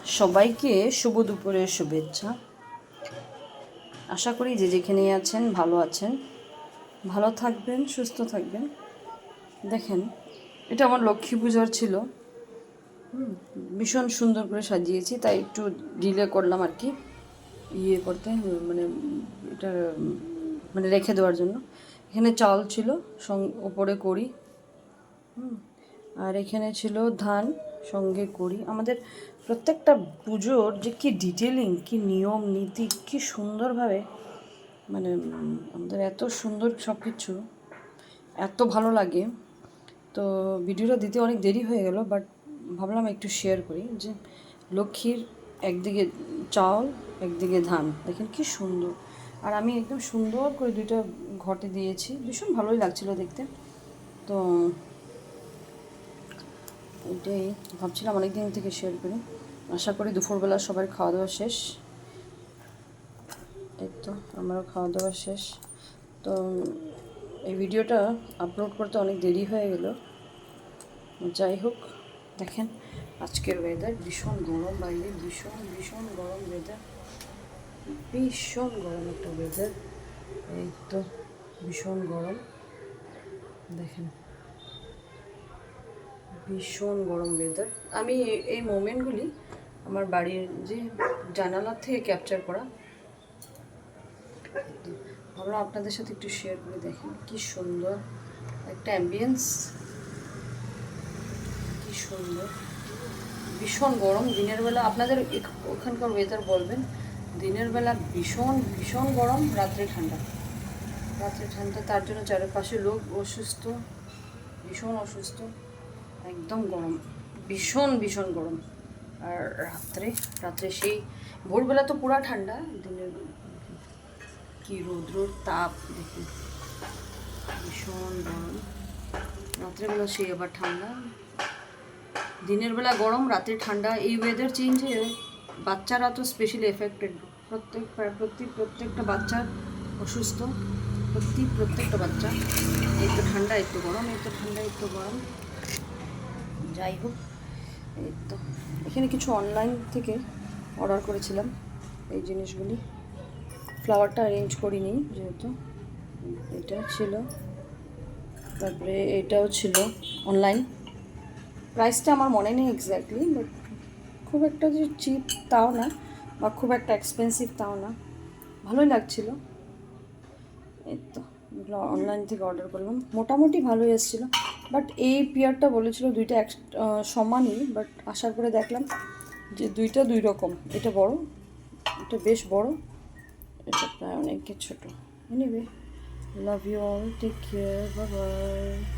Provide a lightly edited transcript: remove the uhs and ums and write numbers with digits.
সবাইকে শুভ দুপুরের শুভেচ্ছা। আশা করি যে যেখানেই আছেন ভালো আছেন, ভালো থাকবেন, সুস্থ থাকবেন। দেখেন, এটা আমার লক্ষ্মী পূজার ছিল। ভীষণ সুন্দর করে সাজিয়েছি, তাই একটু ডিলে করলাম আর কি, ইয়ে করতে, মানে এটা মানে রেখে দেওয়ার জন্য। এখানে চাল ছিল, ওপরে করি, আর এখানে ছিল ধান, সঙ্গে করি। আমাদের প্রত্যেকটা পুজোর যে কী ডিটেলিং, কী নিয়ম নীতি, কী সুন্দরভাবে, মানে আমাদের এত সুন্দর সব কিছু, এত ভালো লাগে। তো ভিডিওটা দিতে অনেক দেরি হয়ে গেল, বাট ভাবলাম একটু শেয়ার করি যে লক্ষ্মীর একদিকে চাল, একদিকে ধান, দেখেন কী সুন্দর। আর আমি একদম সুন্দর করে দুইটা ঘটে দিয়েছি, ভীষণ ভালোই লাগছিল দেখতে। তো এটাই ভাবছিলাম অনেক দিন থেকে শেয়ার করি। আশা করি দুপুরবেলা সবার খাওয়া দাওয়া শেষ। এই তো আমারও খাওয়া দাওয়া শেষ। তো এই ভিডিওটা আপলোড করতে অনেক দেরি হয়ে গেল। যাই হোক, দেখেন আজকের ওয়েদার ভীষণ গরম, বাইরে ভীষণ ভীষণ গরম ওয়েদার, ভীষণ গরম একটা ওয়েদার। এই তো ভীষণ গরম, দেখেন ভীষণ গরম ওয়েদার। আমি এই মোমেন্টগুলি আমার বাড়ির যে জানালার থেকে ক্যাপচার করা, ভাবলাম আপনাদের সাথে একটু শেয়ার করে। দেখেন কি সুন্দর একটা অ্যাম্বিয়েন্স, কি সুন্দর। ভীষণ গরম দিনের বেলা, আপনাদের ওখানকার ওয়েদার বলবেন। দিনের বেলা ভীষণ ভীষণ গরম, রাত্রে ঠান্ডা, রাত্রে ঠান্ডা। তার জন্য চারপাশে লোক অসুস্থ, ভীষণ অসুস্থ, একদম গরম, ভীষণ ভীষণ গরম। আর রাত্রে রাত্রে সেই ভোরবেলা তো পুরা ঠান্ডা, দিনের কি রৌদ্রর তাপ দেখুন, ভীষণ গরম। রাত্রেবেলা সেই আবার ঠান্ডা, দিনের বেলা গরম, রাত্রে ঠান্ডা। এই ওয়েদার চেঞ্জে বাচ্চারা তো স্পেশালি এফেক্টেড। প্রত্যেকটা বাচ্চা অসুস্থ, প্রত্যেকটা বাচ্চা। এই তো ঠান্ডা, এই তো গরম, এই তো ঠান্ডা, এই তো গরম। যাই হোক, এই তো এখানে কিছু অনলাইন থেকে অর্ডার করেছিলাম এই জিনিসগুলি। ফ্লাওয়ারটা অ্যারেঞ্জ করিনি যেহেতু, এটা ছিল, তারপরে এটাও ছিল অনলাইন। প্রাইসটা আমার মনে নেই এক্স্যাক্টলি, বাট খুব একটা যে চিপ তাও না, বা খুব একটা এক্সপেন্সিভ তাও না, ভালোই লাগছিল। এই তো এগুলো অনলাইন থেকে অর্ডার করলাম, মোটামুটি ভালোই এসেছিলো। বাট এই পেয়ারটা বলেছিল দুইটা সমানই, বাট আসার পরে দেখলাম যে দুইটা দুই রকম। এটা বড়, এটা বেশ বড়, এটা প্রায় অনেক ছোটো। Anyway, love you all, take care, bye by.